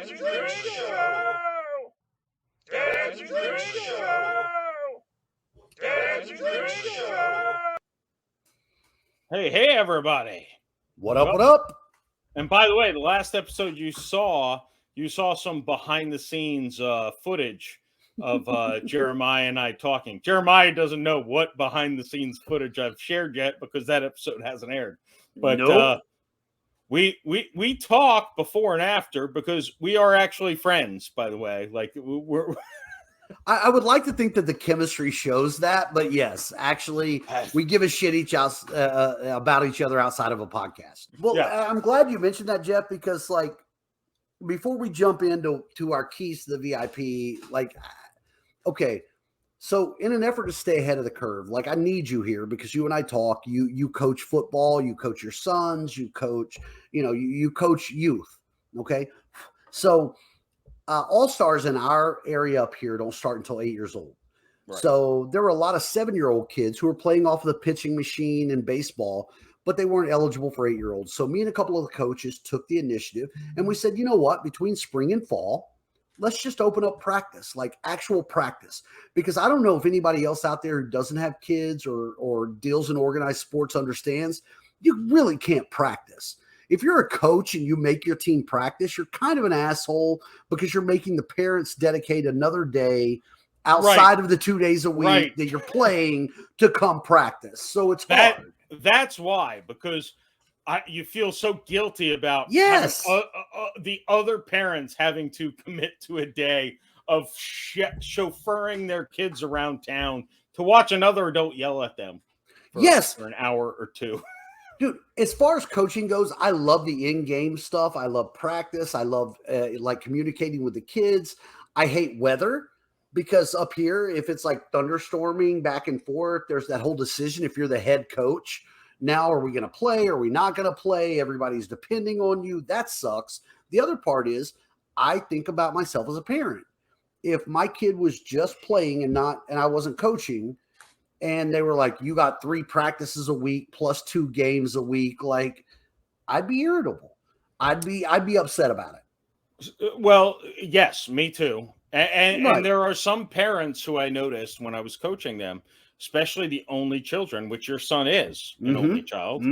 Good Show. Dad's Good Show. Dad's Good Show. Hey, everybody. What up, what up? And by the way, the last episode you saw some behind-the-scenes footage of Jeremiah and I talking. Jeremiah doesn't know what behind-the-scenes footage I've shared yet because that episode hasn't aired. But Nope. we talk before and after because we are actually friends, by the way. Like, we're I would like to think that the chemistry shows that, but yes, actually, we give a shit about each other outside of a podcast. Well, yeah. I'm glad you mentioned that, Jeff, because like before we jump into our keys to the VIP, like, okay, so in an effort to stay ahead of the curve, like I need you here because you and I talk. You coach football, you coach your sons, you coach, you coach youth. Okay, so. All-stars in our area up here don't start until 8 years old. Right. So there were a lot of 7-year-old kids who were playing off of the pitching machine in baseball, but they weren't eligible for 8-year-olds. So me and a couple of the coaches took the initiative and we said, you know what, between spring and fall, let's just open up practice, like actual practice. Because I don't know if anybody else out there who doesn't have kids or deals in organized sports understands, you really can't practice. If you're a coach and you make your team practice, you're kind of an asshole because you're making the parents dedicate another day outside of the 2 days a week that you're playing to come practice. So it's hard. That's why, because you feel so guilty about the other parents having to commit to a day of chauffeuring their kids around town to watch another adult yell at them for an hour or two. Dude, as far as coaching goes, I love the in-game stuff. I love practice. I love like communicating with the kids. I hate weather because up here, if it's like thunderstorming back and forth, there's that whole decision. If you're the head coach, now are we going to play? Are we not going to play? Everybody's depending on you. That sucks. The other part is I think about myself as a parent. If my kid was just playing and I wasn't coaching, and they were like, you got 3 practices a week plus 2 games a week. Like, I'd be irritable. I'd be upset about it. Well, yes, me too. And there are some parents who I noticed when I was coaching them, especially the only children, which your son is an only child.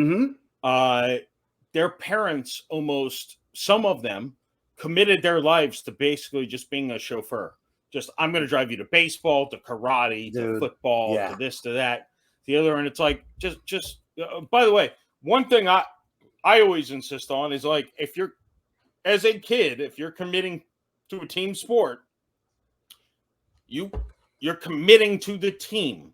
Their parents some of them committed their lives to basically just being a chauffeur. Just, I'm going to drive you to baseball, to karate, to football, to this, to that, the other. And it's like, just by the way, one thing I always insist on is like, if you're, as a kid, if you're committing to a team sport, you're committing to the team.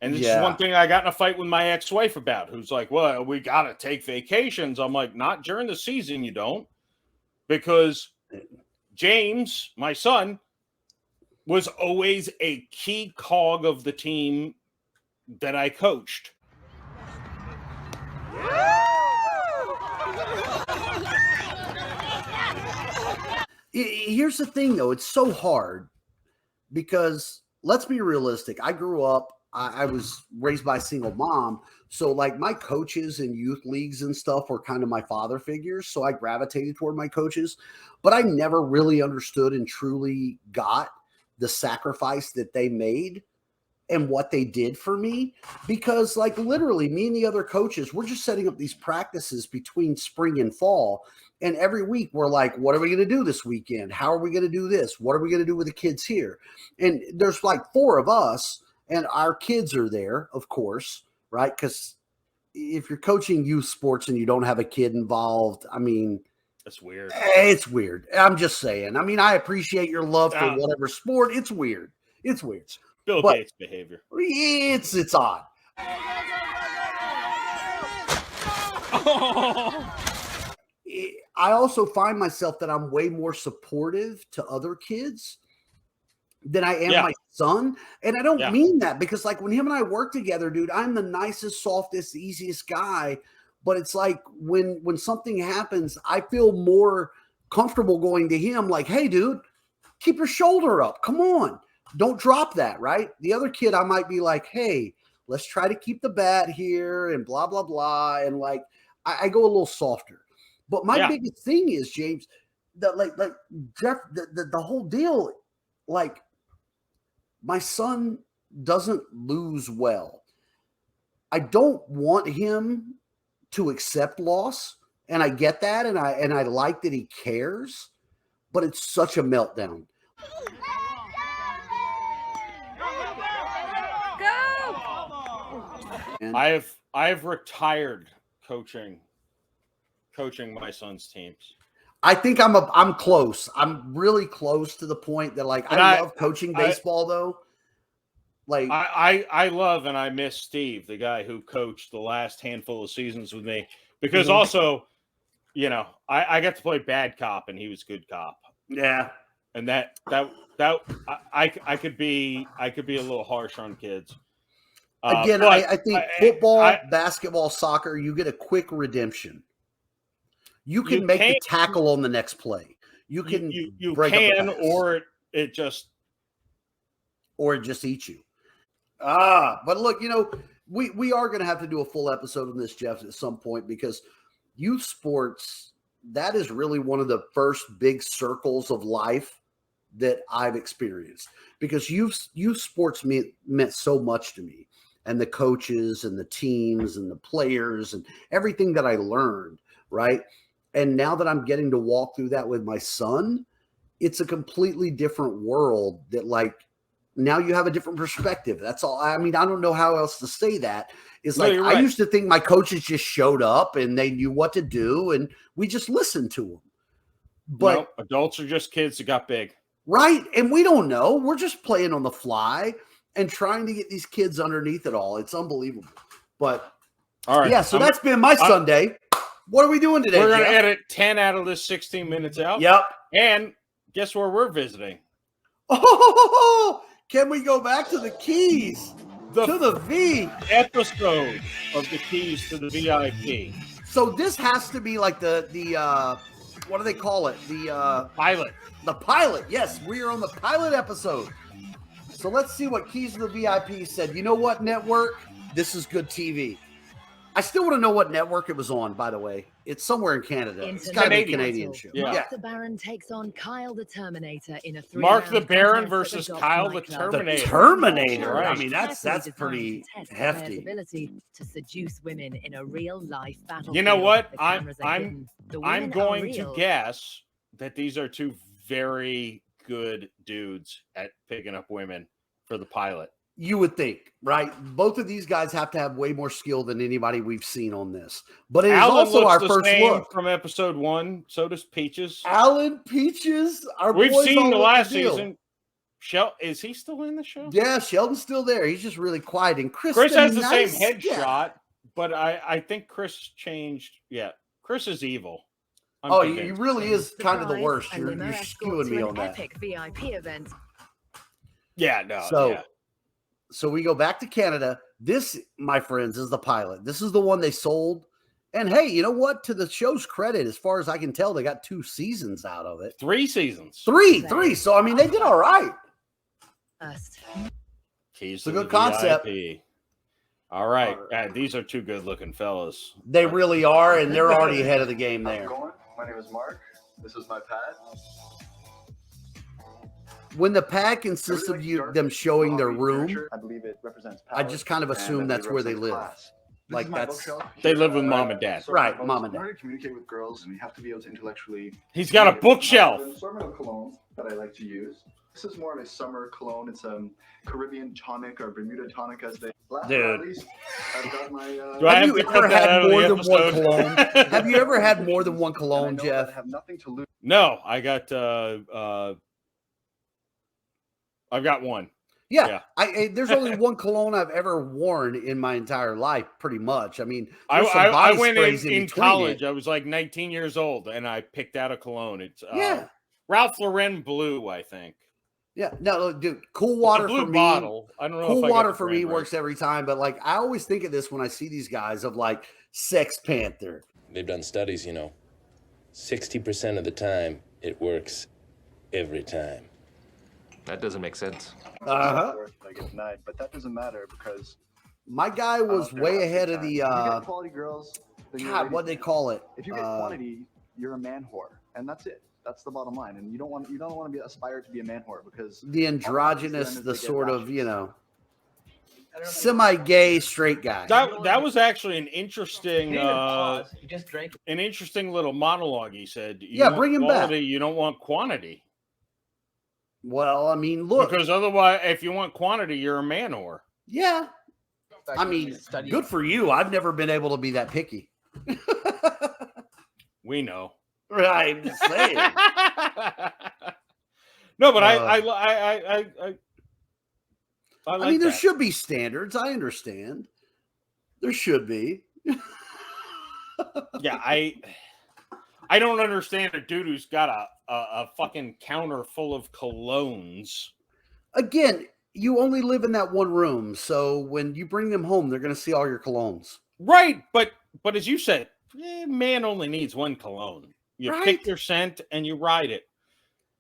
And this is one thing I got in a fight with my ex-wife about, who's like, well, we got to take vacations. I'm like, not during the season, you don't. Because James, my son, was always a key cog of the team that I coached. Here's the thing, though. It's so hard because let's be realistic. I grew up, I was raised by a single mom. So like my coaches in youth leagues and stuff were kind of my father figures. So I gravitated toward my coaches, but I never really understood and truly got the sacrifice that they made and what they did for me, because like literally me and the other coaches, we're just setting up these practices between spring and fall. And every week we're like, what are we going to do this weekend? How are we going to do this? What are we going to do with the kids here? And there's like 4 of us and our kids are there, of course, right? Because if you're coaching youth sports and you don't have a kid involved, I mean, that's weird. It's weird. I'm just saying. I mean, I appreciate your love for whatever sport. It's weird. It's weird. Bill Gates behavior. It's odd. I also find myself that I'm way more supportive to other kids than I am my son. And I don't mean that because like when him and I work together, dude, I'm the nicest, softest, easiest guy. But it's like when something happens, I feel more comfortable going to him like, hey, dude, keep your shoulder up. Come on. Don't drop that, right? The other kid, I might be like, hey, let's try to keep the bat here and blah, blah, blah. And like, I go a little softer. But my biggest thing is, James, like Jeff, the whole deal, like my son doesn't lose well. I don't want him to accept loss, and I get that, and I like that he cares, but it's such a meltdown. I have retired coaching my son's teams. I think I'm close. I'm really close to the point that like I love coaching baseball though. Like I love and I miss Steve, the guy who coached the last handful of seasons with me, because also, you know, I got to play bad cop and he was good cop. Yeah. And that I could be a little harsh on kids. Again, I think football, basketball, soccer, you get a quick redemption. You can make the tackle on the next play. You can break up a pass. or it just eats you. But look, you know, we are going to have to do a full episode on this, Jeff, at some point, because youth sports, that is really one of the first big circles of life that I've experienced, because youth sports meant so much to me, and the coaches and the teams and the players and everything that I learned, right? And now that I'm getting to walk through that with my son, it's a completely different world that, like, now you have a different perspective. That's all. I mean, I don't know how else to say that. It's like, I used to think my coaches just showed up and they knew what to do and we just listened to them. But adults are just kids that got big. Right. And we don't know. We're just playing on the fly and trying to get these kids underneath it all. It's unbelievable. But all right. Yeah, so that's been my Sunday. What are we doing today? We're going to edit 10 out of this 16 minutes out. Yep. And guess where we're visiting? Oh, can we go back to the Keys? To the V. Episode of the Keys to the VIP. So this has to be like the what do they call it? The pilot. The pilot. Yes, we are on the pilot episode. So let's see what Keys to the VIP said. You know what, network? This is good TV. I still want to know what network it was on, by the way. It's somewhere in Canada. It's got to be a Canadian show. Yeah. Mark the Baron takes on Kyle the Terminator in a Mark the Baron versus Kyle the Terminator. The Terminator. Right. I mean, that's pretty hefty. Ability to seduce women in a real life battle. You know what? I'm going to guess that these are two very good dudes at picking up women for the pilot. You would think, right? Both of these guys have to have way more skill than anybody we've seen on this. But it is also our first look from episode 1. So does Peaches. Alan Peaches. We've seen the last season. Is he still in the show? Yeah, Sheldon's still there. He's just really quiet. And Chris has the same headshot, but I think Chris changed. Yeah, Chris is evil. He really is kind of the worst. You're skewing me on that. Epic VIP event. Yeah, no. So we go back to Canada. This, my friends, is the pilot. This is the one they sold. And hey, you know what? To the show's credit, as far as I can tell, they got 2 seasons out of it. 3 seasons. Three. So, I mean, they did all right. Keys it's a good concept. VIP. All right. These are 2 good-looking fellas. They really are, and they're already ahead of the game there. My name is Mark. This is my pad. When the pad consists of them showing their room, I believe it represents power, I just kind of assume that's where they live. Like they live with mom and dad. Right, mom and dad. In order to communicate with girls, and you have to be able to intellectually. He's got a bookshelf. An assortment of cologne that I like to use. This is more of a summer cologne. It's a Caribbean tonic or Bermuda tonic, as they. Last but not least, I've got my. Have you ever had more than one cologne? Have you ever had more than one cologne, Jeff? I have nothing to lose. No, I got. I've got one. Yeah. There's only one cologne I've ever worn in my entire life, pretty much. I mean, I went in college. I was like 19 years old, and I picked out a cologne. It's Ralph Lauren Blue, I think. Yeah, no, dude, cool water blue for me. Bottle. I don't know. Cool water for me works every time, but like I always think of this when I see these guys of like Sex Panther. They've done studies, 60% of the time it works every time. That doesn't make sense. I get denied, but that doesn't matter because my guy was way ahead of the you get quality girls. God, what they call it? If you get quantity, you're a man whore, and that's it. That's the bottom line, and you don't want to be aspire to be a man whore because the androgynous, the sort of semi-gay straight guy. That was actually an interesting, You just drank. an interesting little monologue. He said, Bring him quality, back. You don't want quantity. Well, I mean, look, because otherwise, if you want quantity, you're a man whore. Yeah, I mean, good for you. I've never been able to be that picky. We know. Right, I'm just saying. No, but I mean, there should be standards. I understand. There should be. Yeah, I don't understand a dude who's got a fucking counter full of colognes. Again, you only live in that one room, so when you bring them home, they're going to see all your colognes. Right, but as you said, man only needs one cologne. You pick your scent and you ride it.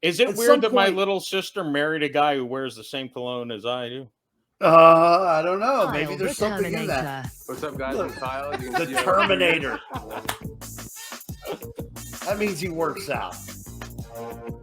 Is it weird that my little sister married a guy who wears the same cologne as I do? I don't know. Maybe there's something in that. What's up, guys? I'm Kyle. The Terminator. That means he works out.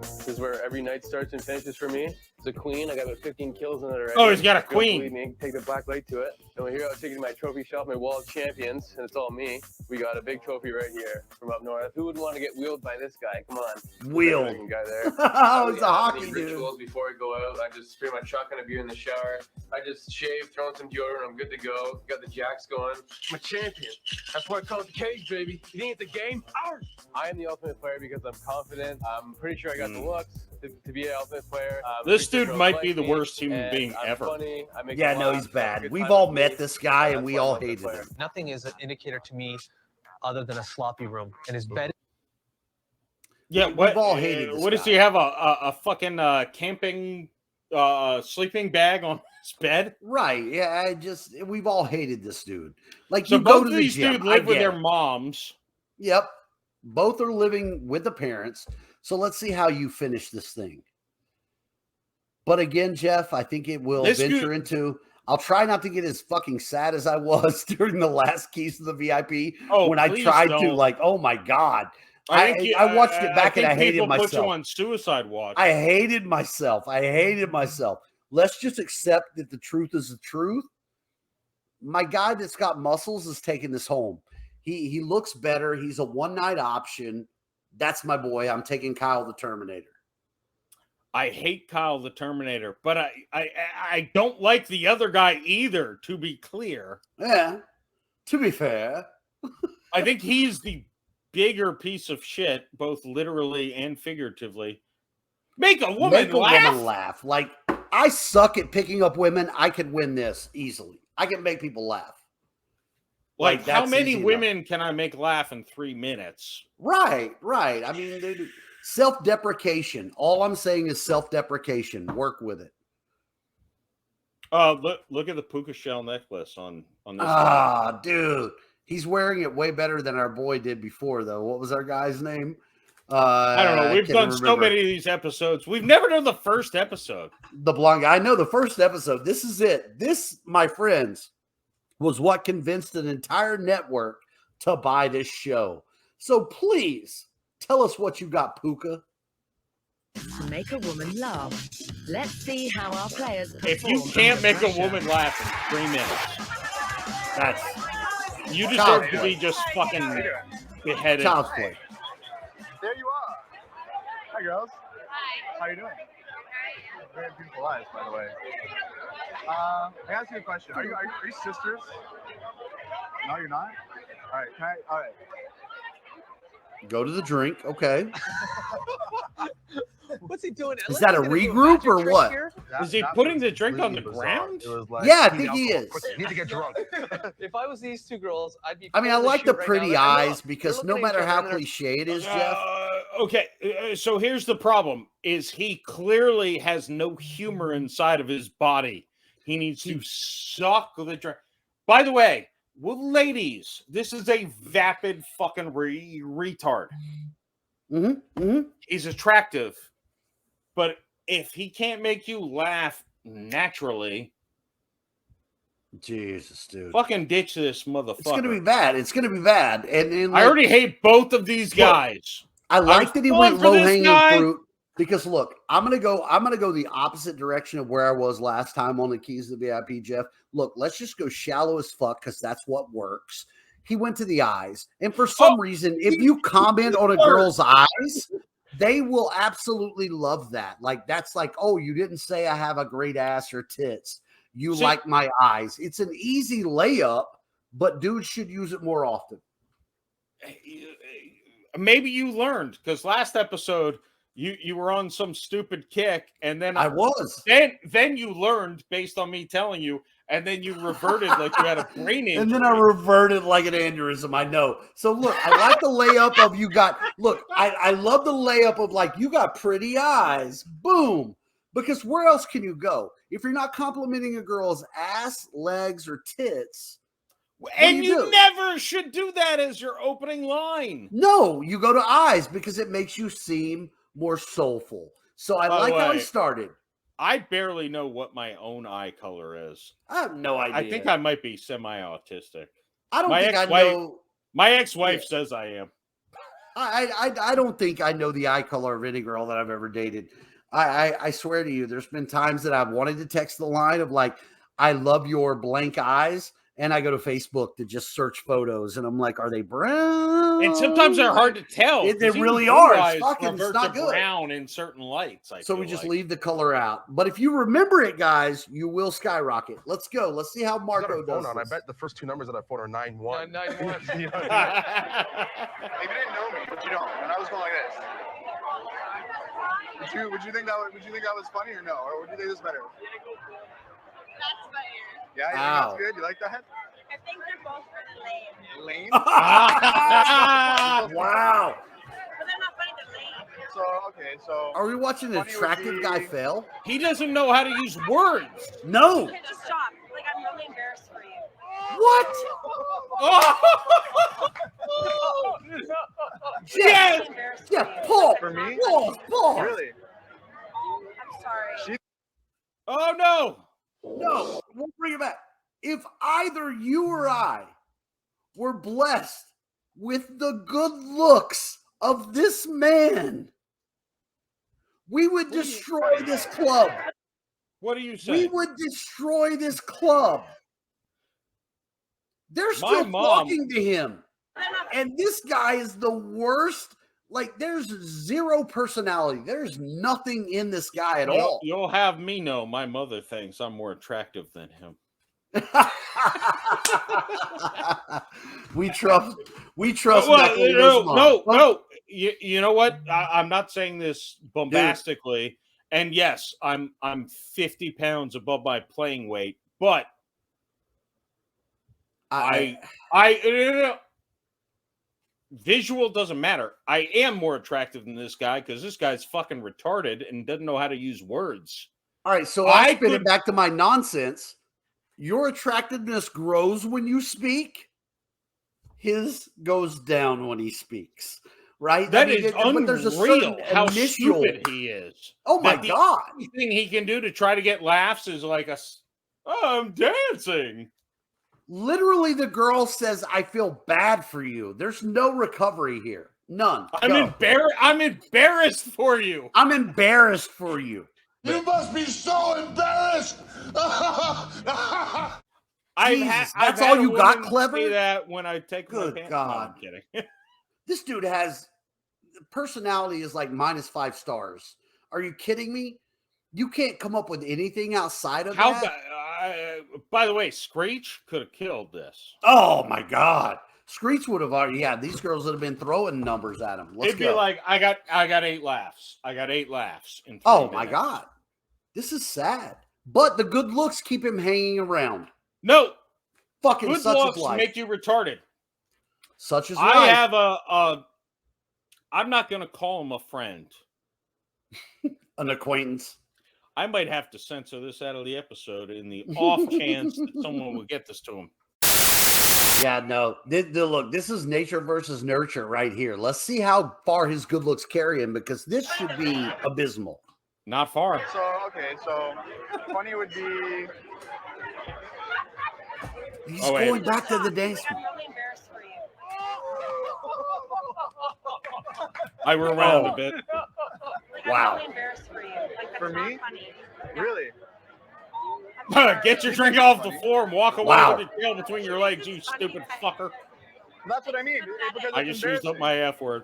This is where every night starts and finishes for me. It's a queen. I got about 15 kills in it already. Oh, he's got a queen. Believe me, take the black light to it. And we're here out taking my trophy shelf, my wall of champions, and it's all me. We got a big trophy right here from up north. Who would want to get wheeled by this guy? Come on. Wheeled. Guy there. Oh, it's a hockey dude. Rituals before I go out. I just spray my shotgun a beer in the shower. I just shave, throw in some deodorant. I'm good to go. Got the jacks going. I'm a champion. That's why I call it the cage, baby. You think it's a game? Ours. I am the ultimate player because I'm confident. I'm pretty sure I got the looks to be an ultimate player. This dude might be the worst human being ever. Funny. Yeah, no, he's bad. We've all met this guy, and we all hated him. Nothing is an indicator to me other than a sloppy room. And his bed. Yeah, we've all hated this what does he have? A fucking camping sleeping bag on his bed? Right. Yeah, we've all hated this dude. Like, so you both go to of these dudes live with their moms. Yep. Both are living with the parents. So let's see how you finish this thing. But again, Jeff, I think it will venture into. I'll try not to get as fucking sad as I was during the last Keys to the VIP when I tried to, like, oh my God. I watched it back and I hated myself. Put you on suicide watch. I hated myself. Let's just accept that the truth is the truth. My guy that's got muscles is taking this home. He looks better. He's a one-night option. That's my boy. I'm taking Kyle the Terminator. I hate Kyle the Terminator, but I don't like the other guy either, to be clear. Yeah, to be fair. I think he's the bigger piece of shit, both literally and figuratively. Make a woman laugh. Like, I suck at picking up women. I could win this easily. I can make people laugh. Like how many women can I make laugh in 3 minutes? Right. I mean, self-deprecation. All I'm saying is self-deprecation. Work with it. Look at the puka shell necklace on this. Dude. He's wearing it way better than our boy did before, though. What was our guy's name? I don't know. We've done so many of these episodes. We've never done the first episode. The blonde guy. I know the first episode. This is it. This, my friends, was what convinced an entire network to buy this show. So please tell us what you got, Puka. To make a woman laugh. Let's see how our players. If you can't make a woman laugh in 3 minutes, you deserve to be just fucking beheaded. Child's play. There you are. Hi, girls. Hi. How you doing? Very beautiful eyes, by the way. I ask you a question. Are you sisters? No, you're not? All right. All right. Go to the drink. Okay. What's he doing? Is that a regroup or what? Is he putting the drink on the ground? Yeah, I think he is. You need to get drunk. If I was these two girls, I'd be. I mean, I like the pretty eyes because no matter how cliche it is, Jeff. Okay, so here's the problem: is he clearly has no humor inside of his body. He needs to suck the drink. By the way, well, ladies, this is a vapid fucking retard. He's attractive, but if he can't make you laugh naturally, Jesus, dude, fucking ditch this motherfucker. It's gonna be bad. And I already hate both of these guys. I like that he went low hanging fruit because look, I'm gonna go the opposite direction of where I was last time on the Keys to the VIP, Jeff. Look, let's just go shallow as fuck because that's what works. He went to the eyes, and for some reason, if you comment on a girl's eyes, they will absolutely love that. Like that's like, oh, you didn't say I have a great ass or tits. You like my eyes. It's an easy layup, but dudes should use it more often. Maybe you learned because last episode you were on some stupid kick, and then I was. Then you learned based on me telling you, and then you reverted like you had a brain injury. And then I reverted like an aneurysm. I know. So look, I like the layup of you got. Look, I love the layup of like you got pretty eyes. Boom. Because where else can you go if you're not complimenting a girl's ass, legs, or tits? And you never should do that as your opening line. No, you go to eyes because it makes you seem more soulful. So I like how he started. I barely know what my own eye color is. I have no idea. I think I might be semi-autistic. I don't think I know. My ex-wife says I am. I don't think I know the eye color of any girl that I've ever dated. I swear to you, there's been times that I've wanted to text the line of like, I love your blank eyes. And I go to Facebook to just search photos, and I'm like, "Are they brown?" And sometimes they're hard to tell. They really are. It's fucking not good. Brown in certain lights. So we just leave the color out. But if you remember it, guys, you will skyrocket. Let's go. Let's see how Marco does. I bet the first two numbers of that phone are 9-1. 9-1. Maybe you didn't know me, but you don't. And I was going like this. Would you think that was funny or no? Or would you think this better? That's funnier. Yeah, you think that's good? You like that? I think they're both really lame. Lame? Wow. But they're not funny, they're lame. So, okay, so... Are we watching an attractive guy fail? He doesn't know how to use words. No. Okay, just stop. Like, I'm really embarrassed for you. What? Yes. Yeah, Paul. For me? Paul. Really? I'm sorry. Oh, no. No, we'll bring it back. If either you or I were blessed with the good looks of this man, we would destroy this club. What are you saying? We would destroy this club. They're still talking to him. And this guy is the worst. Like, there's zero personality. There's nothing in this guy at all. You'll have me know my mother thinks I'm more attractive than him. we trust Macolino. No. You know what? I'm not saying this bombastically. Dude. And yes, I'm 50 pounds above my playing weight, but visual doesn't matter. I am more attractive than this guy because this guy's fucking retarded and doesn't know how to use words. All right, so I spin it back to my nonsense. Your attractiveness grows when you speak. His goes down when he speaks. Right? That is unreal. There's a certain how stupid he is. Oh my God! The only thing he can do to try to get laughs is like I'm dancing. Literally, the girl says, "I feel bad for you." There's no recovery here. None. I'm embarrassed for you. I'm embarrassed for you. You must be so embarrassed. That's all you got, Clever? Say that when I take my pants. God. No, I'm kidding. This dude has personality is like -5 stars. Are you kidding me? You can't come up with anything outside of that. By the way, Screech could have killed this. Oh my God, Screech would have already. Yeah, these girls would have been throwing numbers at him. It'd be like I got 8 laughs. I got 8 laughs. In 3 oh minutes. My God, this is sad. But the good looks keep him hanging around. No, fucking good such looks is life. make you retarded. Such as I life. have I'm not going to call him a friend. An acquaintance. I might have to censor this out of the episode in the off chance that someone would get this to him. Yeah, no. Look, this is nature versus nurture right here. Let's see how far his good looks carry him because this should be abysmal. Not far. So funny would be... He's going back to the dance. I'm really embarrassed for you. I were around a bit. Like, Wow. I'm really embarrassed for you. Like, that's For not me? funny. Really? I'm sorry. Get your drink off the floor and walk away Wow. with your tail between your legs, you stupid fucker. That's what I mean. Because I it's just used up embarrassing. my F word.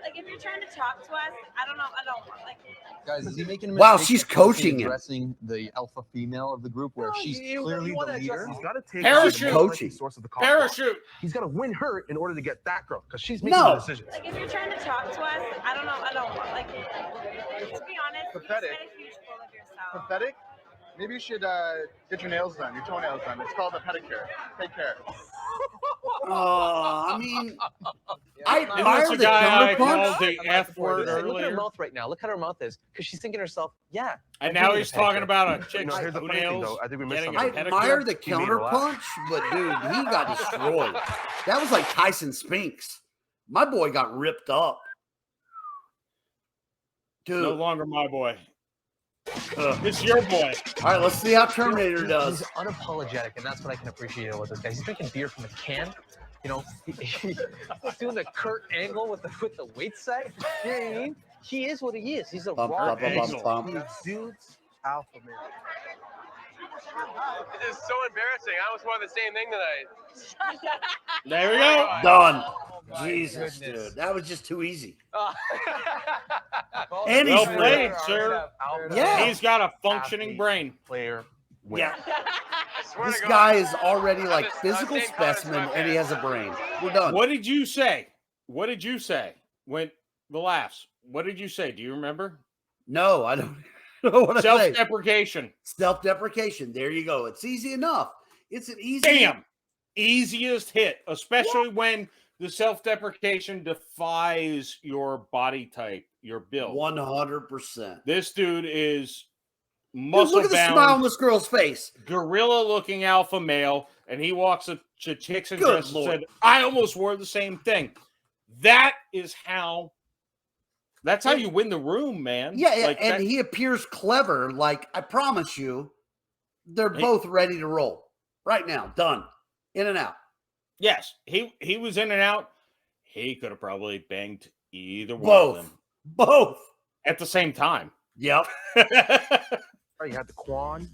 Like, if you're trying to talk to us, I don't know. I don't like. Guys, is he making a Wow, mistake she's of publicly coaching him. addressing the alpha female of the group where she's clearly the leader? He's got to take Parachute. Coaching. source of the conflict. Parachute. He's got to win her in order to get that girl because she's making No. the decisions. Like, if you're trying to talk to us, I don't know. I don't like. To be honest, Pathetic. you just made a huge fool of yourself. Pathetic? Maybe you should get your nails done, your toenails done. It's called a pedicure. Take care. I mean, I Isn't admire this the a guy I counterpunch. called the F word Look at her earlier? mouth right now. Look how her mouth is, because she's thinking to herself, "Yeah." And I now do need he's a talking pedicure. about a chick's No, here's the funny thing, toenails. though. I think we missed getting I a something. admire pedicure. the He made her laugh. counterpunch, but dude, he got destroyed. That was like Tyson Spinks. My boy got ripped up. Dude. No longer my boy. It's your boy. All right, let's see how Terminator does. He's unapologetic, and that's what I can appreciate about this guy. He's drinking beer from a can. You know, he's doing the Kurt Angle with the weight set. You know what I mean? He is what he is. He's a Bump, raw bump, bump, beast. bump, bump. Dude's alpha male. It's so embarrassing. I almost wanted the same thing tonight. There we go. Done. my Jesus, goodness. dude. That was just too easy. Oh. And Well he's played, ripped. sir. Yeah. He's got a functioning brain. Player. Yeah. I swear This to God. guy is already I'm like just- physical I'm saying comments specimen about and he that. has a brain. We're done. What did you say? What did you say when the laughs? What did you say? Do you remember? No, I don't know what I say. Self-deprecation. Self-deprecation. There you go. It's easy enough. It's an easy. Damn. Easiest hit, especially when the self-deprecation defies your body type, your build. 100%. This dude is Dude, muscle look at the smile on bound, this girl's face. gorilla-looking alpha male, and he walks up to chicks and Good dresses and Lord. said, "I almost wore the same thing." That's how you win the room, man. Yeah, yeah, Like and that- he appears clever. Like, I promise you, they're Hey. both ready to roll. Right now. Done. In and out. yes, he was in and out. He could have probably banged either one of Both. them Both. at the same time. Yep. You had the Quan.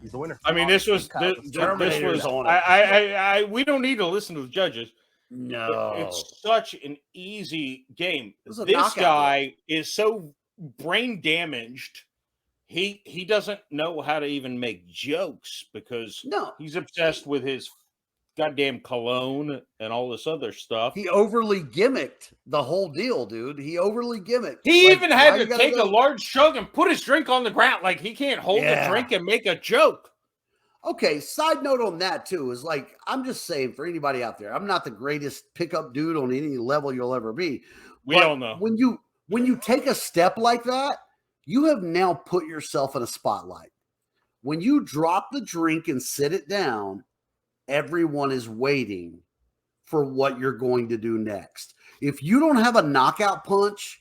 He's the winner. I mean, this was Terminator's on it. I we don't need to listen to the judges. No. It's such an easy game. was a This knockout guy is so brain damaged. He doesn't know how to even make jokes because No. he's obsessed with his goddamn cologne and all this other stuff. He overly gimmicked the whole deal, dude. He overly gimmicked. He Like, even had why to you gotta take go- a large chug and put his drink on the ground. Like he can't hold the Yeah. drink and make a joke. Okay, side note on that too is like I'm just saying for anybody out there, I'm not the greatest pickup dude on any level you'll ever be. We But all know. when you take a step like that, you have now put yourself in a spotlight. When you drop the drink and sit it down, everyone is waiting for what you're going to do next. If you don't have a knockout punch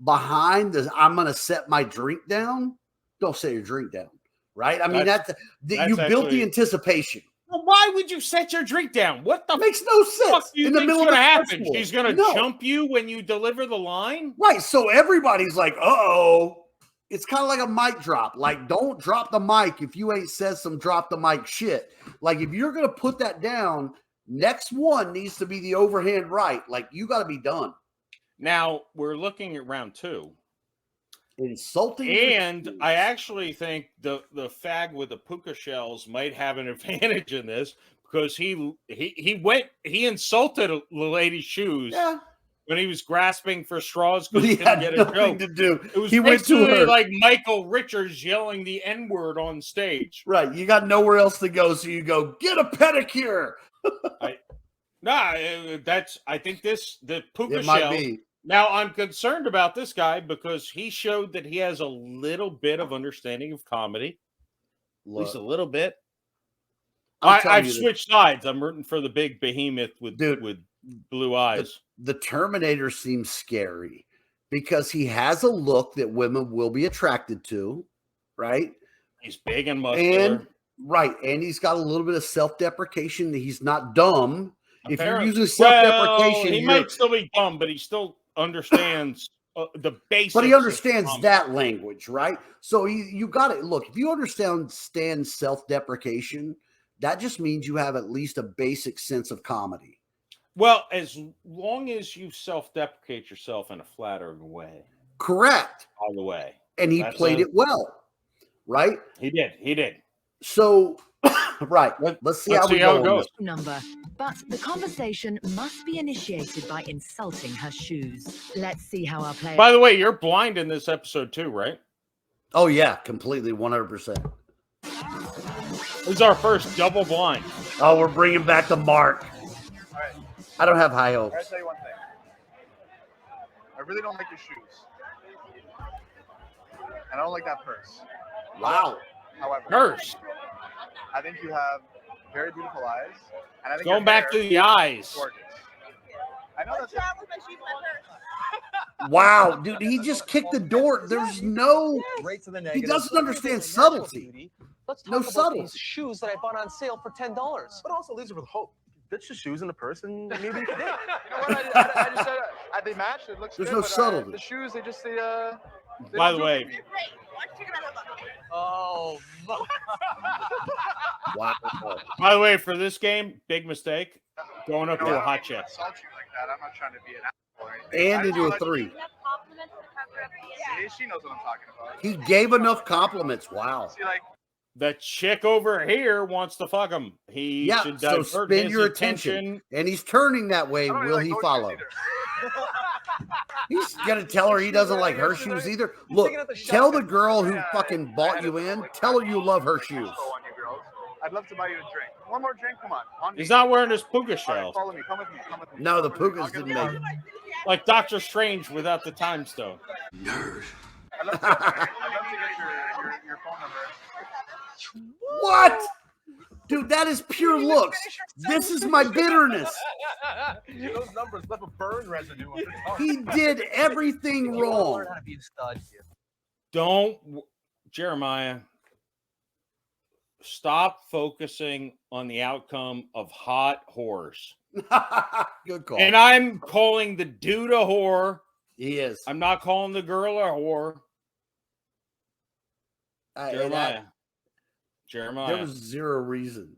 behind the I'm going to set my drink down, don't set your drink down, right? I mean, That's you built actually- the anticipation. Well, why would you set your drink down? What the Makes no fuck sense. do you In the think's middle of gonna a happen? festival. She's gonna No. jump you when you deliver the line? Right. So everybody's like, uh-oh. It's kind of like a mic drop. Like, don't drop the mic if you ain't said some drop the mic shit. Like, if you're going to put that down, next one needs to be the overhand right. Like, you got to be done. Now, we're looking at round 2. Insulting. And I actually think the fag with the puka shells might have an advantage in this because he insulted the lady's shoes Yeah. when he was grasping for straws because He he couldn't had get a nothing joke. to do. It was He went to basically her. like Michael Richards yelling the N-word on stage. Right. You got nowhere else to go. So you go, get a pedicure. I think the puka It might shell. be. Now, I'm concerned about this guy because he showed that he has a little bit of understanding of comedy. At least a little bit. I've switched sides. I'm rooting for the big behemoth with blue eyes. The Terminator seems scary because he has a look that women will be attracted to, right? He's big and muscular. And he's got a little bit of self-deprecation. He's not dumb. If you're Apparently- using self-deprecation, he might still be dumb, but he's still understands the basics. But he understands that language, right? So you got it. Look, if you understand self-deprecation, that just means you have at least a basic sense of comedy. Well, as long as you self-deprecate yourself in a flattering way. Correct. By the way. And he played it well, right? He did. So, right. Let's see how it goes. But the conversation must be initiated by insulting her shoes. Let's see how our player. By the way, you're blind in this episode too, right? Oh yeah, completely, 100%. This is our first double blind. Oh, we're bringing back the mark. All right. I don't have high hopes. I'll tell you one thing. I really don't like your shoes. And I don't like that purse. Wow. However, Purse. I think you have very beautiful eyes. And I think Going back to the eyes. Gorgeous. I know that's Wow, dude, he just kicked the door. There's no. Right to the He negative. doesn't understand subtlety. Let's talk No about subtlety. these shoes that I bought on sale for $10. But also leaves her with hope. Ditch the shoes in the purse and maybe you can date. You know what? I just said they match. It looks There's good. no but, subtlety. The shoes, they By the way, Oh, wow. By the way, for this game, big mistake. Going up to a hot chick. Insult you like that. I'm not trying to be an asshole or anything. And into a 3. See, she knows what I'm talking about. He gave enough compliments. Wow. See, like, The chick over here wants to fuck him. He should so divert spend his your attention. And he's turning that way. Will he follow? He's gonna tell her he doesn't like her shoes either. Look, tell the girl who fucking bought you in, tell her you love her shoes. I'd love to buy you a drink. One more drink, come on. He's not wearing his puka shells. Follow me, come with me, come with me. No, the pukas didn't make it. Like Doctor Strange without the time stone. Nerd. I'd love to get your phone number. What? Dude, that is pure looks. This is my bitterness. Those numbers left a burn residue. He did everything wrong. Don't, Jeremiah, stop focusing on the outcome of hot whores. Good call. And I'm calling the dude a whore. He is. I'm not calling the girl a whore. Jeremiah. There was zero reason.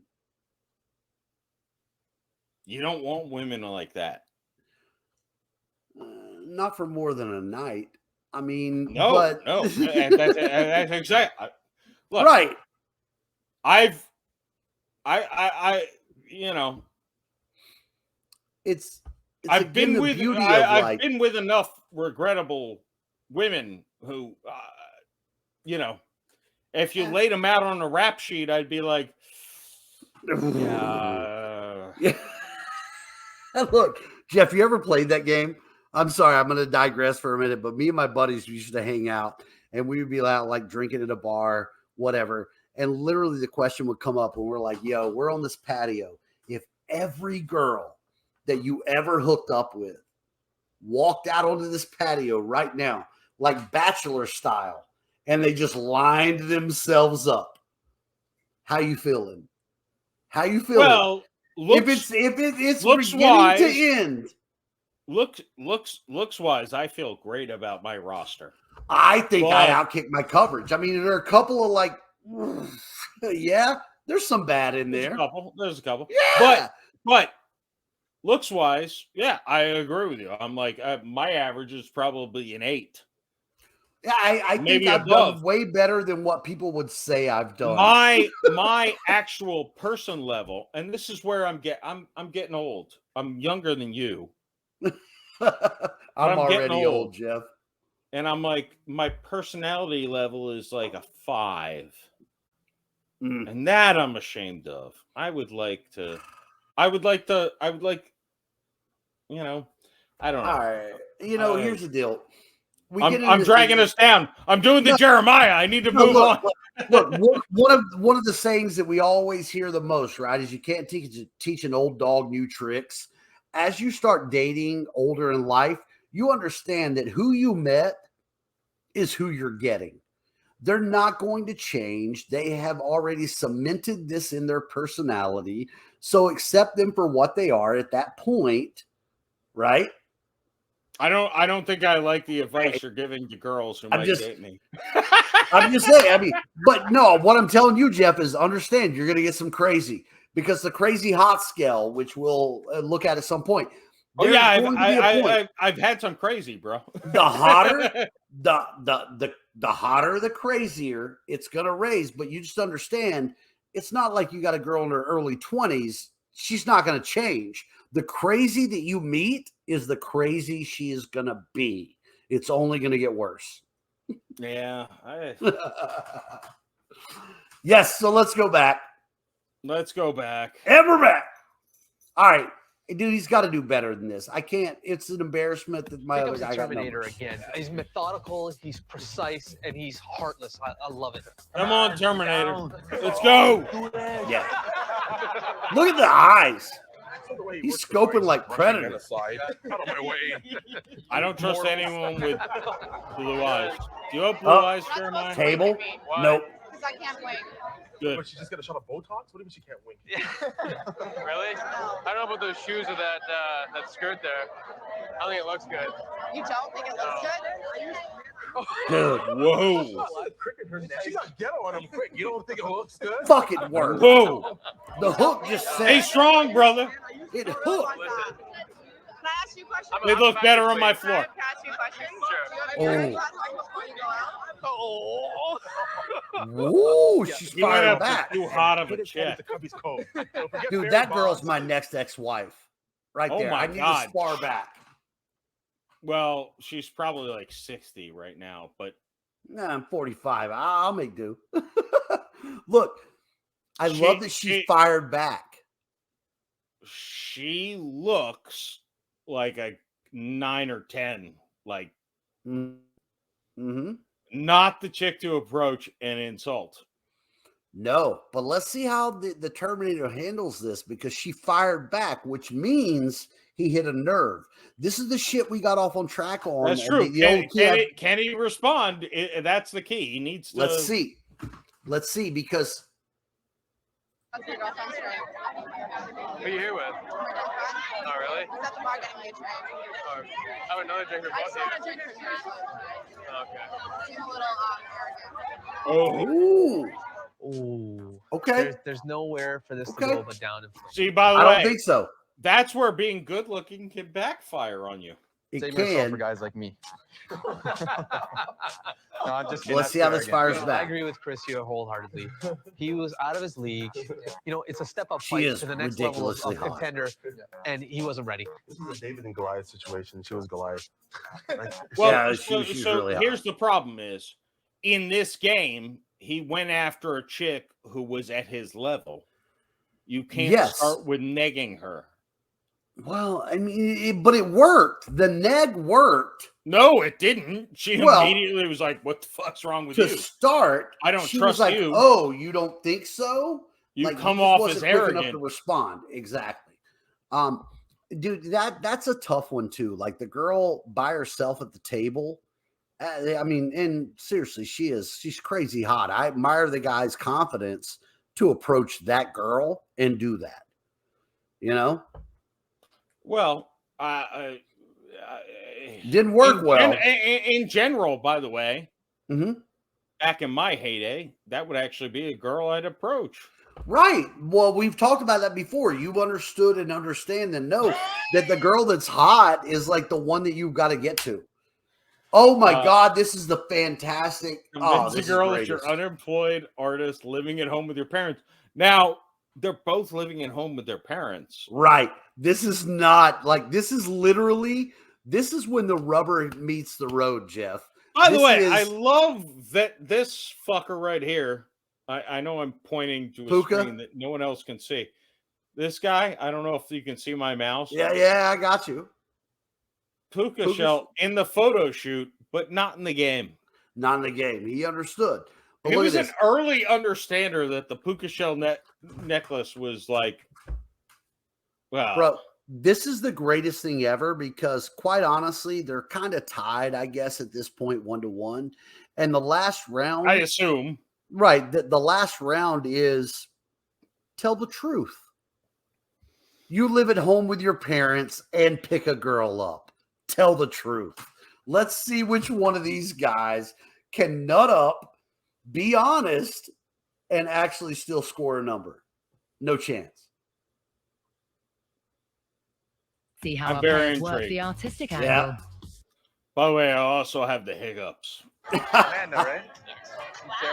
You don't want women like that. Not for more than a night. I mean, no. That's exactly. Look, right. I, I've been with enough regrettable women who, if you laid them out on a rap sheet, I'd be like, yeah. Look, Jeff, you ever played that game? I'm sorry, I'm going to digress for a minute, but me and my buddies used to hang out and we would be out like drinking at a bar, whatever. And literally the question would come up and we're like, yo, we're on this patio. If every girl that you ever hooked up with walked out onto this patio right now, like Bachelor style, and they just lined themselves up, how you feeling? How you feeling? Well, if it's beginning to end. Looks wise, I feel great about my roster. I think I outkicked my coverage. I mean, there are a couple of like, yeah, there's some bad in there. There's a couple. Yeah. But looks wise, yeah, I agree with you. I'm like, my average is probably an 8. Yeah, I think I've done way better than what people would say I've done. My actual person level, and this is where I'm getting old. I'm younger than you. I'm already old, Jeff. And I'm like, my personality level is like a 5. And that I'm ashamed of. I would like, I don't know. All right. Here's the deal. I'm dragging us down. I'm doing the Jeremiah. I need to move on. Look, one of the sayings that we always hear the most, right, is you can't teach an old dog new tricks. As you start dating older in life, you understand that who you met is who you're getting. They're not going to change. They have already cemented this in their personality. So accept them for what they are at that point, right? I don't think I like the advice you're giving to girls who might date me. I'm just saying. I mean, but no, what I'm telling you, Jeff, is understand you're going to get some crazy because the crazy hot scale, which we'll look at some point. Oh yeah, I've had some crazy, bro. The hotter, the hotter, the crazier it's going to raise. But you just understand, it's not like you got a girl in her early 20s. She's not going to change. The crazy that you meet is the crazy she is going to be. It's only going to get worse. Yeah. Yes. So let's go back. Let's go back. And we're back. All right. Dude, he's got to do better than this. I can't. It's an embarrassment that my other guy got Terminator again. He's methodical, he's precise, and he's heartless. I love it. Come on, Terminator. Let's go. Yeah. Look at the eyes. He's scoping like Predator. Out of my way. I don't trust anyone with blue eyes. Do you have blue eyes, Jeremiah? Table? Nope. Because I can't wait. Good. But she just got a shot of Botox? What do you mean she can't wink? Really? I don't know about those shoes or that skirt there. I think it looks good. You don't think it looks Dude. Whoa. She got ghetto on him quick. You don't think it looks good? Fuck it worked. Whoa. The hook just said. Stay strong, brother. It hooked. Can I ask you a question? They look better on my floor. Can I ask you a question? Oh. Oh. Ooh, she's You went firing up back. too hot of a chick. Dude, that girl's my next ex-wife. Right there. my I need God. to spar back. Well, she's probably like 60 right now, but Nah, I'm 45. I'll make do. Look, I love that she fired back. She looks like a 9 or 10. Like, not the chick to approach and insult. No, but let's see how the Terminator handles this because she fired back, which means he hit a nerve. This is the shit we got off on track on. That's true. Can he respond? That's the key. He needs to. Let's see. Let's see because. That's my girlfriend's friend. Who are you here with? Oh, really? He's at the bar getting me a drink. Oh, I have another drink for I both just of want a you. drink for her. Okay. Seems a little arrogant. Oh. Ooh. Okay. There's nowhere for this to go but down. See, by the way, I don't think so. That's where being good looking can backfire on you. It Save can. yourself for guys like me. No, I'm just kidding. Let's see how this fires I back. agree with Chris here wholeheartedly. He was out of his league. You know, it's a step up She fight is to the next level of ridiculously hot. contender, and he wasn't ready. This is a David and Goliath situation. She was Goliath. Well, Yeah, so she's really hot. here's the problem is, in this game, he went after a chick who was at his level. You can't start with negging her. Well, I mean, but it worked. The neg worked. No, it didn't. She immediately was like, "What the fuck's wrong with you?" To start, I don't she trust was like, you. Oh, you don't think so? You like, come he just off wasn't as quick enough arrogant. to respond. Exactly. Dude, that's a tough one too. Like the girl by herself at the table. I mean, and seriously, she's crazy hot. I admire the guy's confidence to approach that girl and do that. You know? Well, didn't work well. In general, by the way, Mm-hmm. back in my heyday, that would actually be a girl I'd approach. Right. Well, we've talked about that before. You've understood and understand and know that the girl that's hot is like the one that you've got to get to. Oh my God, this is the fantastic. Convince a girl that you're unemployed artist living at home with your parents. Now, they're both living at home with their parents. Right. This is not like this is literally this is when the rubber meets the road, Jeff. By the way, I love that this fucker right here. I know I'm pointing to a Puka? screen that no one else can see. This guy, I don't know if you can see my mouse. Yeah, I got you. Puka Shell in the photo shoot, but not in the game. Not in the game. He understood. But He look was at an this. early understander that the Puka Shell necklace was like, wow. Bro, this is the greatest thing ever because quite honestly, they're kind of tied, I guess, at this point, 1-1. And the last round, I assume. Right. The last round is tell the truth. You live at home with your parents and pick a girl up. tell the truth. Let's see which one of these guys can nut up, be honest, and actually still score a number. No chance. See how I'm our very players work intrigued. the artistic Yeah. angle. By the way, I also have the hiccups. Amanda, right?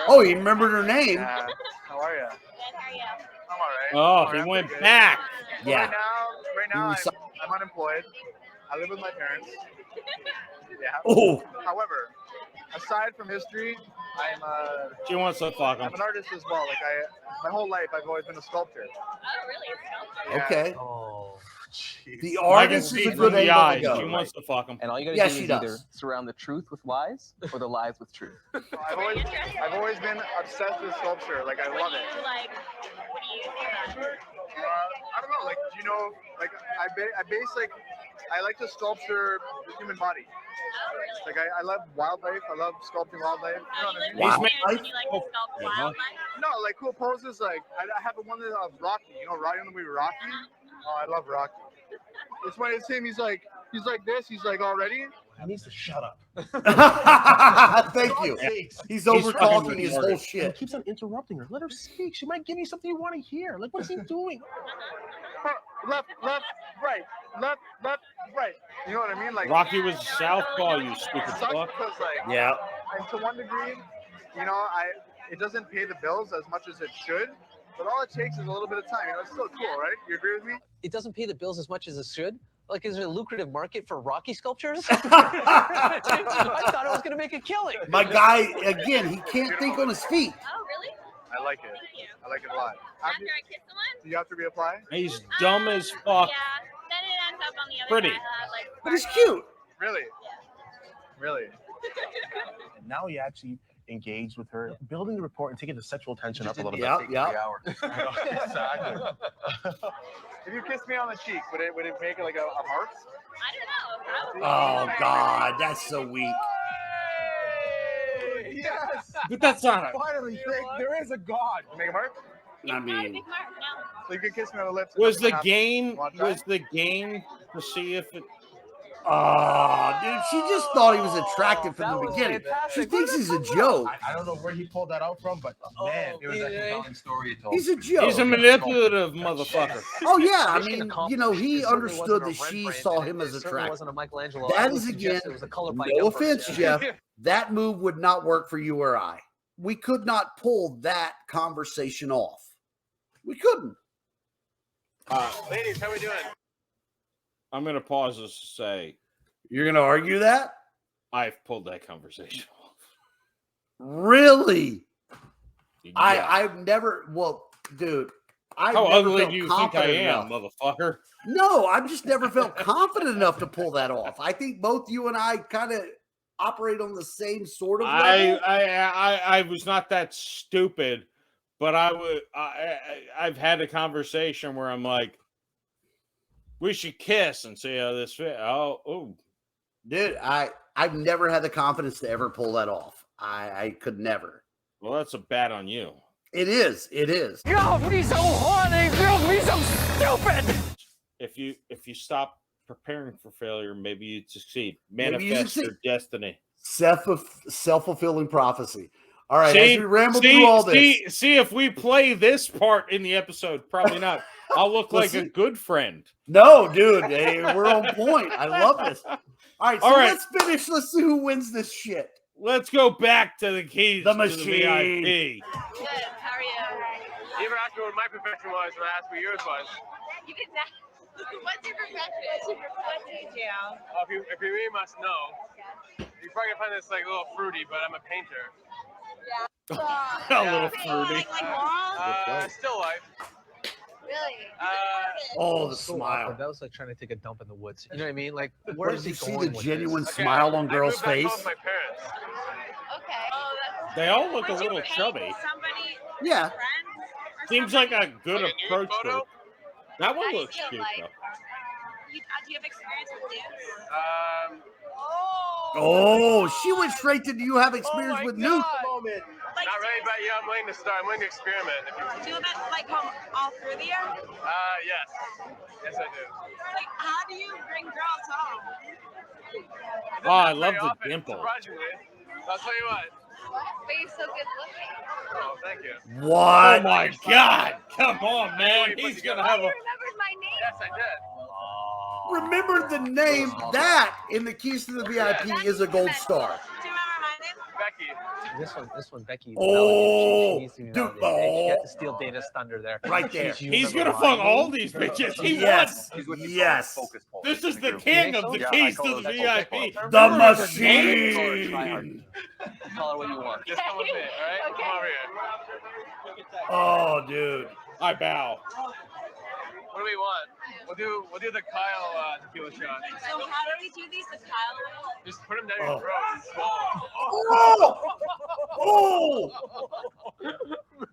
Oh, you remembered her name. Yeah. How are you? Good, how are you? I'm all right. Oh, he I'm went pretty good. back. Well, Yeah. Right now I'm unemployed. I live with my parents. Yeah. Oh. However, aside from history, She wants to fuck him. I'm an artist as well. Like my whole life, I've always been a sculptor. Oh, really? A sculptor? Okay. Oh, jeez. The I can artist see is a it good from the angle eyes. to She go. wants to fuck him. And all you gotta Yeah, do she is does. either surround the truth with lies or the lies with truth. I've always been obsessed with sculpture. Like I love it. What do you use for that? I don't know. Like, do you know? Like I like to sculpture the human body. Oh, really? Like I love wildlife. I love sculpting wildlife. You know what I mean? He's And you like to sculpt wildlife? No, like cool poses. Like I have one of Rocky. You know, Rocky in the movie Rocky. Oh, I love Rocky. It's when it's him. He's like this. He's like already. He needs to shut up. Thank you. He's over talking his whole He shit. keeps on interrupting her. Let her speak. She might give you something you want to hear. Like, what's he doing? Left, right. Left, right. You know what I mean? Like Rocky was southpaw, you stupid sucks fuck. because like Yeah. and to one degree, you know, it doesn't pay the bills as much as it should. But all it takes is a little bit of time. You know, it's still cool, right? You agree with me? It doesn't pay the bills as much as it should. Like, is there a lucrative market for Rocky sculptures? I thought I was going to make a killing. My guy, again, he can't think on his feet. Oh, really? I like it. Thank you. I like it a lot. After I kiss someone? Do you have to reapply? He's dumb as fuck. Yeah. Then it ends up on the other Pretty. side. Like, But he's cute. Really? Really? And now he actually engaged with her, building the rapport and taking the sexual tension up a little Yeah, bit. yeah. Exactly. If you kissed me on the cheek, would it make it like a mark? I don't know. Oh, God. That's so weak. Yes. But that's not a... Finally, there is a God. Make a mark? I Not a mean, big mark, no. So you can kiss me on the lips. Was the game to see if it... oh, dude, she just thought he was attractive from the beginning. She thinks he's a joke. I don't know where he pulled that out from, but man, It was a compelling story you told. He's a joke. He's a manipulative motherfucker. Oh, yeah. I mean, you know, he understood that she saw him as It attractive. wasn't a Michelangelo. That I would is, suggest again, it was a color by no number. offense, Jeff. That move would not work for you or I. We could not pull that conversation off. We couldn't. Ladies, how we doing? I'm going to pause this to say You're going to argue that? I've pulled that conversation off. Really? Yeah. I've never, well, dude. I've How never ugly felt do you think I confident am, enough. motherfucker? No, I've just never felt confident enough to pull that off. I think both you and I kind of operate on the same sort of level. I was not that stupid, but I've had a conversation where I'm like, we should kiss and see how this fits. Oh, Dude, I've never had the confidence to ever pull that off. I could never. well, that's a bad on you. It is. It is. Girl, me so horny. Girl, me so stupid. If you stop preparing for failure, maybe you'd succeed. Maybe you Manifest your succeed. destiny. Self-fulfilling prophecy. All right, See, as we ramble through all this. See if we play this part in the episode. Probably not. I'll look like a good friend. No, dude, hey, we're on point. I love this. All right, so let's finish. Let's see who wins this shit. Let's go back to the keys. The To machine. the VIP. Good. How are you? You ever asked me what my profession was, and I asked what yours was? You didn't ask. What's your profession? What do you do? Oh, if you really must know, you're probably gonna find this like a little fruity, but I'm a painter. A little fruity. Like walls? Still life. Really? Oh, the So smile. awkward. That was like trying to take a dump in the woods. You know what I mean? Like, What where did is you he see going the with genuine this? smile on girl's I moved back home face? with my parents. Okay. Oh, that's. They all look a Would you little paint chubby. Somebody, Yeah. friends or Seems something? like a good Like a nude approach. photo? Group. That How one do you looks feel cute like? though. Do you have experience with dudes? Oh, she went straight to, do you have experience with nudes? Like, Not really, but yeah, I'm willing to start. I'm willing to experiment. do that like all through the year? Yes. Yes, I do. Like, how do you bring girls home? Oh, I love the dimple. Surprisingly. I'll tell you what. But you're so good looking. Oh, thank you. What? Oh my God! Come on, man. He's gonna have a. You remembered my name? Yes, I did. Remember the name. That in the Keys to the VIP is a gold star. Do you remember my name? Becky. This one, Becky. Oh, she needs to be dude, validated. She had to steal Data's thunder there. Right there. He's gonna fuck all these bitches. He Yes. won. Yes. This is the king of the Keys to the VIP. The machine. Call her what you want. Just come with me, all right? Okay. Come over here. Oh, dude. I bow. What do we want? We'll do the Kyle tequila shot. So how do we do these? The Kyle way? Just put him down your throat and swallow. Oh!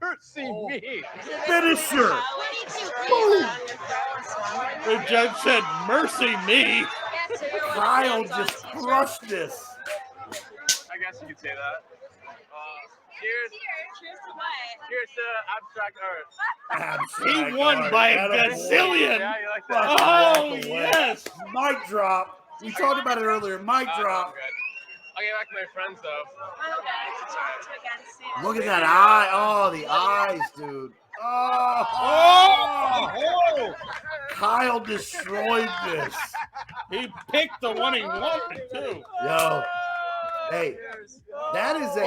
Mercy me. Finisher. The judge said, "Mercy me." Kyle just crushed this. I guess you could say that. Cheers. Cheers to what? Cheers to abstract art. He won by a gazillion. Yeah, you like that? Oh yes. Mic drop. We talked about it earlier. Mic drop. Good. I'll get back to my friends though. Look at that eye. Oh, the eyes, dude. Oh. Kyle destroyed this. He picked the one he wanted too. Yo. Hey, that is a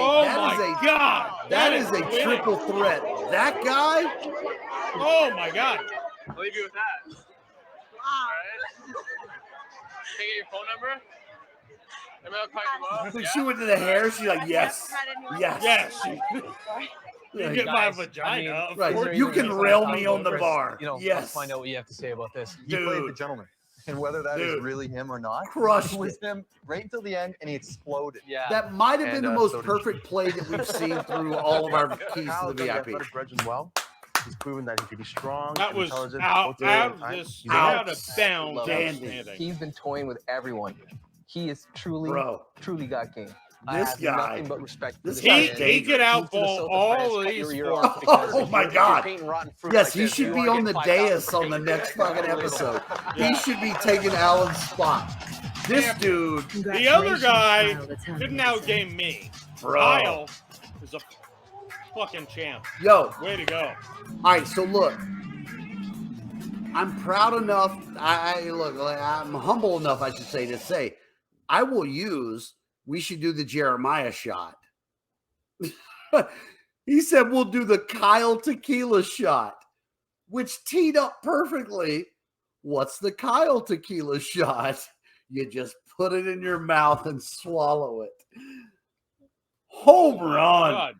God. That is a triple threat. That guy. Oh my God. I'll leave you with that. All right. Can I get your phone number? Maybe I'll call you When she went to the hair, she's like, yes. Yes. You get my vagina. Of course. Right. You can rail me on the bar. Let's Yes. find out what you have to say about this. He played the gentleman. And whether that is really him or not, crushed it was him right until the end, and he exploded. Yeah. That might have been the most so did perfect play that we've seen through all of our Keys to the VIP. Well. He's proven that he can be strong. That was intelligent, out of Out bounds. outstanding. He's been toying with everyone. He is truly got game. This guy, nothing but respect. This he guy could outball all of these. Oh my God! Yes, he should be on the dais on the next fucking episode. He should be taking Alan's spot. This dude, the other guy, couldn't outgame me. Kyle is a fucking champ. Yo, way to go! All right, so look, I'm proud enough. I'm humble enough, I should say, to say I will use. We should do the Jeremiah shot. He said we'll do the Kyle tequila shot, which teed up perfectly. What's the Kyle tequila shot? You just put it in your mouth and swallow it. Home run.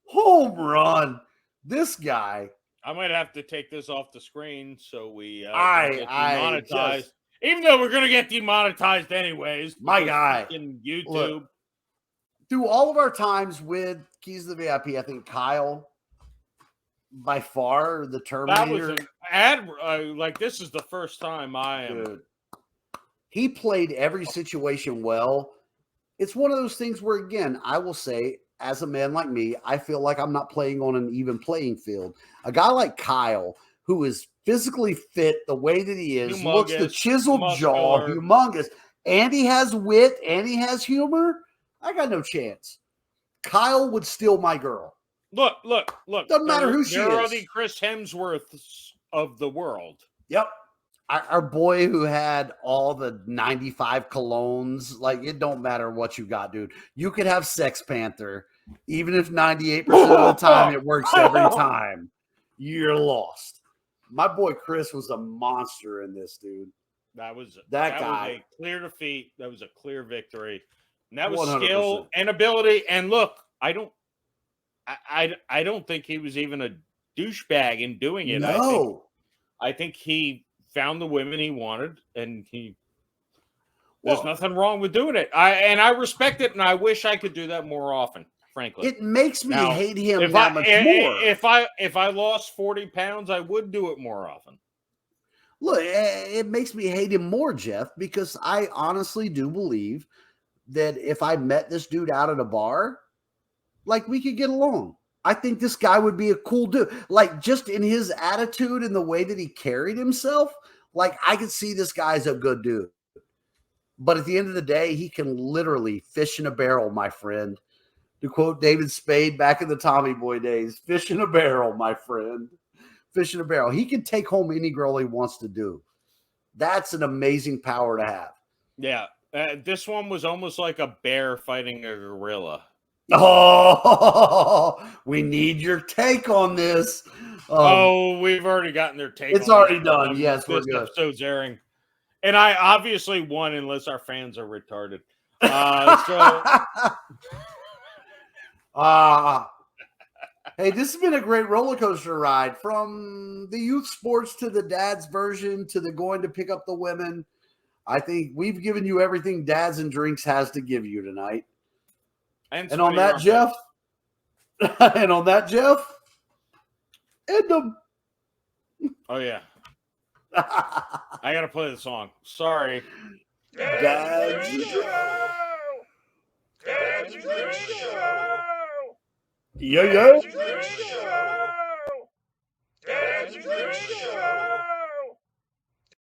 Home run. This guy. I might have to take this off the screen so we get demonetized. Even though we're going to get demonetized anyways. My guy. In YouTube. Look, through all of our times with Keys to the VIP, I think Kyle, by far, the Terminator. That was this is the first time I am. Dude, he played every situation well. It's one of those things where, again, I will say, as a man like me, I feel like I'm not playing on an even playing field. A guy like Kyle, who is physically fit the way that he is, looks the chiseled jaw, humongous, and he has wit and he has humor. I got no chance. Kyle would steal my girl. Look. Doesn't matter who she is. There are the Chris Hemsworths of the world. Yep. Our boy who had all the 95 colognes, like, it don't matter what you got, dude. You could have Sex Panther, even if 98% of the time it works every time. You're lost. My boy Chris was a monster in this, dude. That was guy. Was a clear defeat. That was a clear victory. And that was 100%. Skill and ability. And look, I don't think he was even a douchebag in doing it. No. I think he found the women he wanted, and there's nothing wrong with doing it. I respect it, and I wish I could do that more often. Frankly, it makes me hate him that much more. If I lost 40 pounds, I would do it more often. Look, it makes me hate him more, Jeff, because I honestly do believe that if I met this dude out at a bar, like, we could get along. I think this guy would be a cool dude. Like, just in his attitude and the way that he carried himself, like, I could see this guy's a good dude. But at the end of the day, he can literally fish in a barrel, my friend. To quote David Spade back in the Tommy Boy days, fish in a barrel, my friend. Fish in a barrel. He can take home any girl he wants to do. That's an amazing power to have. Yeah. This one was almost like a bear fighting a gorilla. Oh, we need your take on this. We've already gotten their take. It's already done. Yes, we're good. This episode's airing. And I obviously won unless our fans are retarded. Hey, this has been a great roller coaster ride from the youth sports to the dad's version to the going to pick up the women. I think we've given you everything Dads and Drinks has to give you tonight. And on that, Jeff, end them. Oh, yeah. I got to play the song. Sorry. Dad's Dad's Show. Yo.